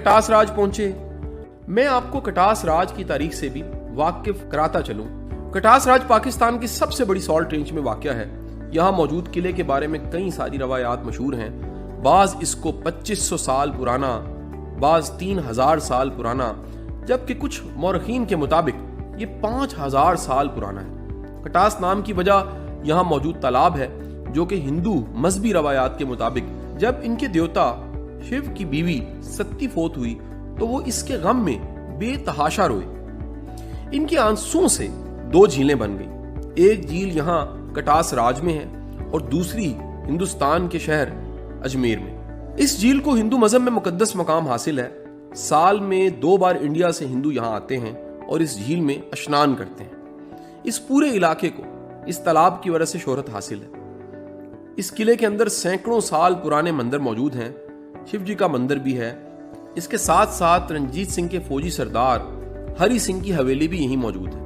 कटास राज पहुंचे। मैं आपको कटास राज की तारीख से भी वाकिफ कराता चलूं। कटास राज पाकिस्तान की सबसे बड़ी सॉल्ट रेंज में वाक़या है। यहाँ मौजूद किले के बारे में कई सारी रवायात मशहूर हैं। बाज इसको 2500 साल पुराना, बाज 3000 साल पुराना, जबकि कुछ मौरखीन के मुताबिक ये 5000 साल पुराना है। कटास नाम की वजह यहाँ मौजूद तालाब है, जो कि हिंदू मजहबी रवायात के मुताबिक जब इनके देवता शिव की बीवी सती फोत हुई तो वो इसके गम में बेतहाशा रोए। इनके आंसुओं से 2 झीलें बन गई। एक झील यहाँ कटास राज में है और दूसरी हिंदुस्तान के शहर अजमेर में। इस झील को हिंदू मजहब में मुकद्दस मकाम हासिल है। साल में 2 बार इंडिया से हिंदू यहाँ आते हैं और इस झील में स्नान करते हैं। इस पूरे इलाके को इस तालाब की वजह से शोहरत हासिल है। इस किले के अंदर सैकड़ों साल पुराने मंदिर मौजूद हैं। शिव जी का मंदिर भी है। इसके साथ साथ रंजीत सिंह के फौजी सरदार हरि सिंह की हवेली भी यहीं मौजूद है।